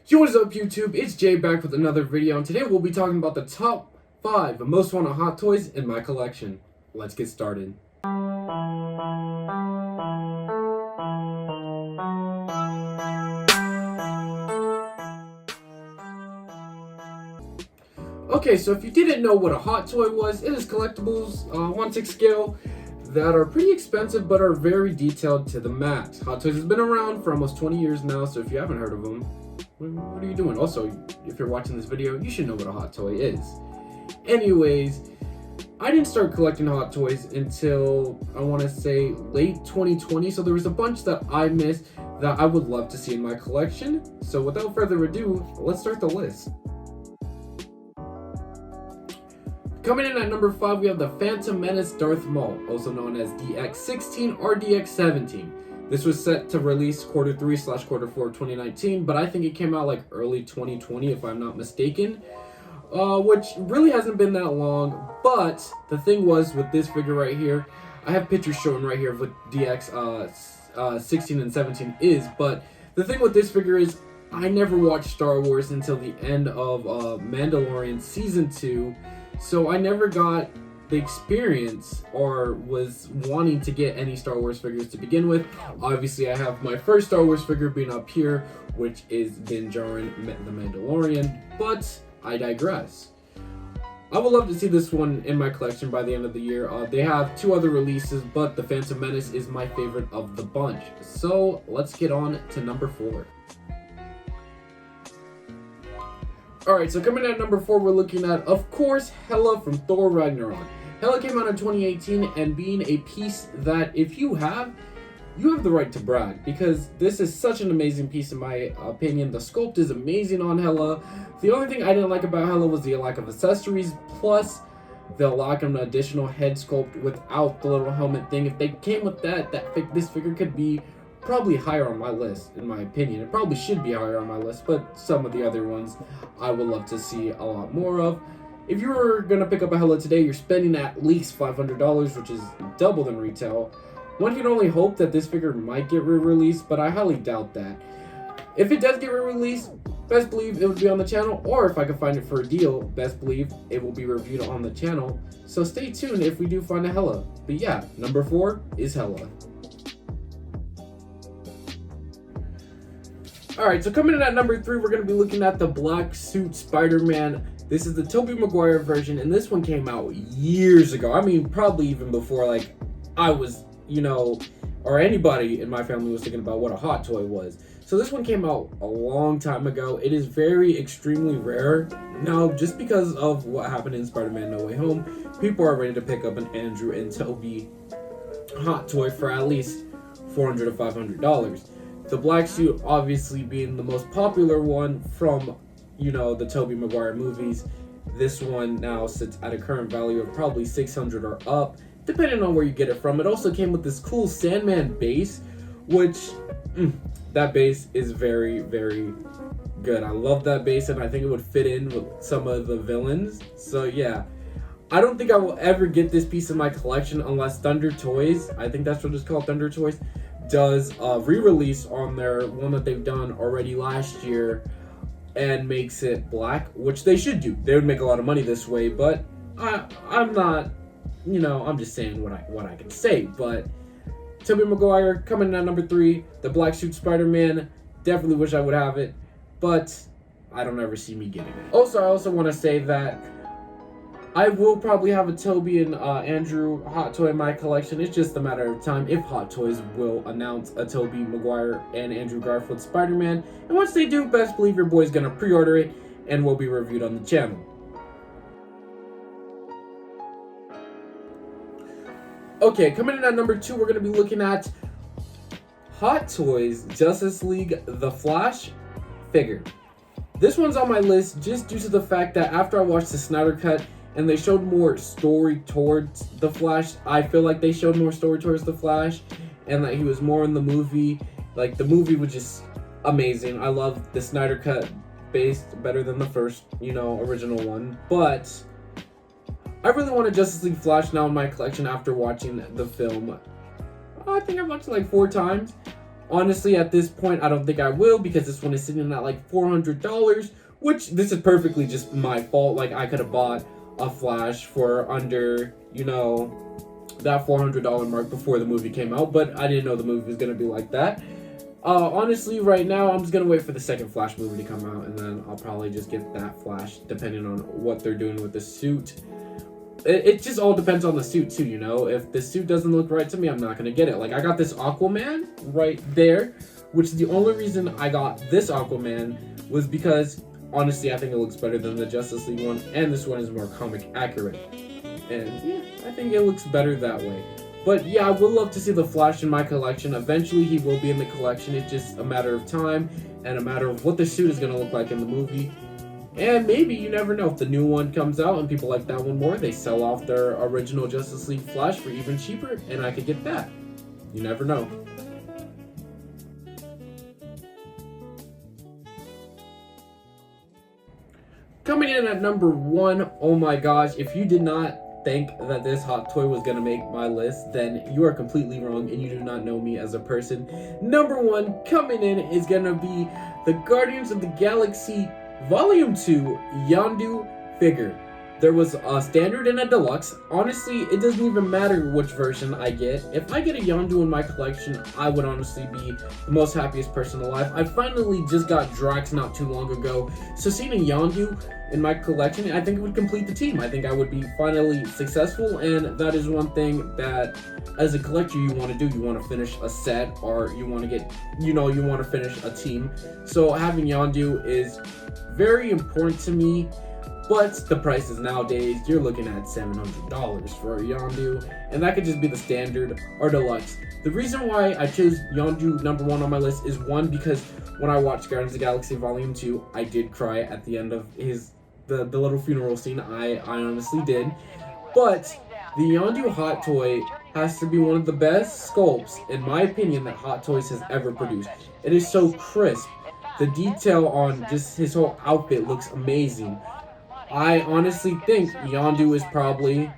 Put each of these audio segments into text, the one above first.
Yo, what is up YouTube? It's Jay back with another video, and today we'll be talking about the top 5 most wanted hot toys in my collection. Let's get started. Okay, so if you didn't know what a hot toy was, it is collectibles, 1/6 scale, that are pretty expensive but are very detailed to the max. Hot Toys has been around for almost 20 years now, so if you haven't heard of them, what are you doing? Also, if you're watching this video, you should know what a hot toy is. Anyways, I didn't start collecting hot toys until, I want to say, late 2020, so there was a bunch that I missed that I would love to see in my collection. So without further ado, let's start the list. Coming in at number 5, we have the Phantom Menace Darth Maul, also known as DX16 or DX17. This was set to release Q3/Q4 2019, but I think it came out like early 2020 if I'm not mistaken, which really hasn't been that long. But the thing was with this figure right here, I have pictures showing right here of what DX16 and 17 is, but the thing with this figure is I never watched Star Wars until the end of Mandalorian Season 2, so I never got the experience or was wanting to get any Star Wars figures to begin with. Obviously, I have my first Star Wars figure being up here, which is Din Djarin the Mandalorian, but I digress. I would love to see this one in my collection by the end of the year. They have 2 other releases, but the Phantom Menace is my favorite of the bunch. So let's get on to number 4. Alright, so coming at number 4, we're looking at, of course, Hela from Thor Ragnarok. Hela came out in 2018, and being a piece that if you have the right to brag, because this is such an amazing piece in my opinion. The sculpt is amazing on Hela. The only thing I didn't like about Hela was the lack of accessories, plus the lack of an additional head sculpt without the little helmet thing. If they came with that, this figure could be probably higher on my list, in my opinion. It probably should be higher on my list, but some of the other ones I would love to see a lot more of. If you were gonna pick up a Hela today, you're spending at least $500, which is double than retail. One can only hope that this figure might get re-released, but I highly doubt that. If it does get re-released, best believe it would be on the channel, or if I can find it for a deal, best believe it will be reviewed on the channel. So stay tuned if we do find a Hela. But yeah, number 4 is Hela. Alright, so coming in at number 3, we're going to be looking at the black suit Spider-Man. This is the Tobey Maguire version, and this one came out years ago. I mean, probably even before, like, I was, or anybody in my family was thinking about what a hot toy was. So this one came out a long time ago. It is very extremely rare. Now, just because of what happened in Spider-Man No Way Home, people are ready to pick up an Andrew and Tobey hot toy for at least $400 to $500. The black suit obviously being the most popular one from, the Tobey Maguire movies. This one now sits at a current value of probably $600 or up, depending on where you get it from. It also came with this cool Sandman base, which, that base is very, very good. I love that base, and I think it would fit in with some of the villains. So yeah, I don't think I will ever get this piece in my collection unless Thunder Toys, I think that's what it's called, Thunder Toys, does a re-release on their one that they've done already last year and makes it black, which they should do. They would make a lot of money this way, but I'm not, I'm just saying what I can say. But Tobey Maguire coming in at number 3, the black suit Spider-Man, definitely wish I would have it, but I don't ever see me getting it. Also, I also want to say that I will probably have a Tobey and Andrew hot toy in my collection. It's just a matter of time if Hot Toys will announce a Tobey Maguire and Andrew Garfield Spider-Man. And once they do, best believe your boy's gonna pre-order it and will be reviewed on the channel. Okay, coming in at number 2, we're gonna be looking at Hot Toys Justice League The Flash figure. This one's on my list just due to the fact that after I watched the Snyder Cut, and they showed more story towards the Flash. I feel like they showed more story towards the Flash, and that he was more in the movie. Like, the movie was just amazing. I love the Snyder Cut based better than the first, original one. But I really want a Justice League Flash now in my collection after watching the film. I think I've watched it like 4 times. Honestly, at this point, I don't think I will, because this one is sitting at like $400, which this is perfectly just my fault. Like, I could have bought a Flash for under, you know, that $400 mark before the movie came out, but I didn't know the movie was going to be like that. Honestly, right now, I'm just going to wait for the second Flash movie to come out, and then I'll probably just get that Flash, depending on what they're doing with the suit. It just all depends on the suit, too, you know? If the suit doesn't look right to me, I'm not going to get it. Like, I got this Aquaman right there, which is the only reason I got this Aquaman was because, honestly, I think it looks better than the Justice League one, and this one is more comic accurate. And, yeah, I think it looks better that way. But, yeah, I would love to see the Flash in my collection. Eventually, he will be in the collection. It's just a matter of time and a matter of what the suit is going to look like in the movie. And maybe, you never know, if the new one comes out and people like that one more, they sell off their original Justice League Flash for even cheaper, and I could get that. You never know. Coming in at number 1, oh my gosh, if you did not think that this hot toy was going to make my list, then you are completely wrong and you do not know me as a person. Number 1 coming in is going to be the Guardians of the Galaxy Volume 2 Yondu figure. There was a standard and a deluxe. Honestly, it doesn't even matter which version I get. If I get a Yondu in my collection, I would honestly be the most happiest person alive. I finally just got Drax not too long ago, so seeing a Yondu in my collection, I think it would complete the team. I think I would be finally successful, and that is one thing that as a collector you want to do. You want to finish a set, or you want to get, you want to finish a team. So having Yondu is very important to me. But the prices nowadays, you're looking at $700 for a Yondu, and that could just be the standard or deluxe. The reason why I chose Yondu number 1 on my list is, 1, because when I watched Guardians of the Galaxy Volume 2, I did cry at the end of the little funeral scene. I honestly did. But the Yondu Hot Toy has to be one of the best sculpts, in my opinion, that Hot Toys has ever produced. It is so crisp. The detail on just his whole outfit looks amazing. I honestly think Yondu is probably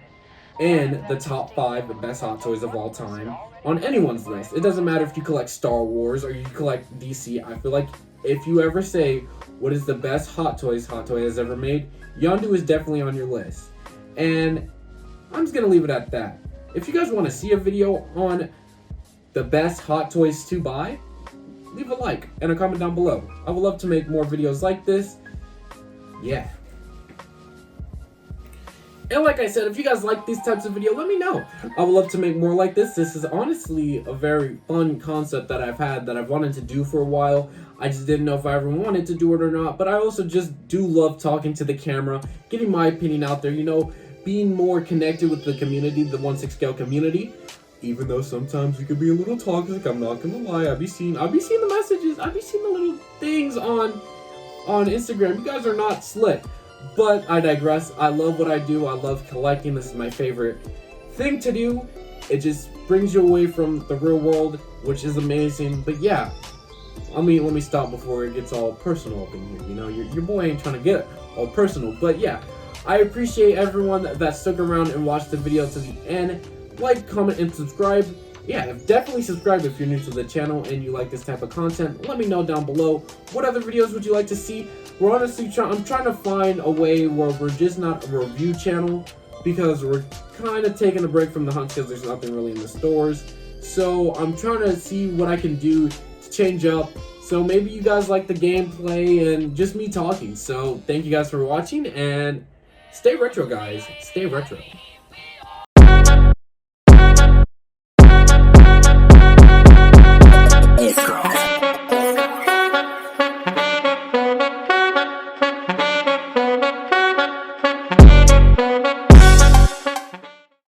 in the top 5 best Hot Toys of all time on anyone's list. It doesn't matter if you collect Star Wars or you collect DC. I feel like if you ever say what is the best Hot Toy has ever made, Yondu is definitely on your list. And I'm just going to leave it at that. If you guys want to see a video on the best Hot Toys to buy, leave a like and a comment down below. I would love to make more videos like this. Yeah. And like I said, if you guys like these types of videos, let me know. I would love to make more like this. This is honestly a very fun concept that I've had, that I've wanted to do for a while. I just didn't know if I ever wanted to do it or not. But I also just do love talking to the camera, getting my opinion out there, being more connected with the community, the 1/6 scale community. Even though sometimes we could be a little toxic, I'm not gonna lie. I'll be seeing the messages, I'll be seeing the little things on Instagram. You guys are not slick. But I digress. I love what I do. I love collecting. This is my favorite thing to do. It just brings you away from the real world, which is amazing. But yeah, let me stop before it gets all personal up in here. Your boy ain't trying to get all personal. But yeah, I appreciate everyone that stuck around and watched the video to the end. Like, comment, and subscribe. Yeah, definitely subscribe if you're new to the channel and you like this type of content. Let me know down below. What other videos would you like to see? We're honestly I'm trying to find a way where we're just not a review channel, because we're kind of taking a break from the hunts because there's nothing really in the stores. So I'm trying to see what I can do to change up. So maybe you guys like the gameplay and just me talking. So thank you guys for watching, and stay retro, guys. Stay retro.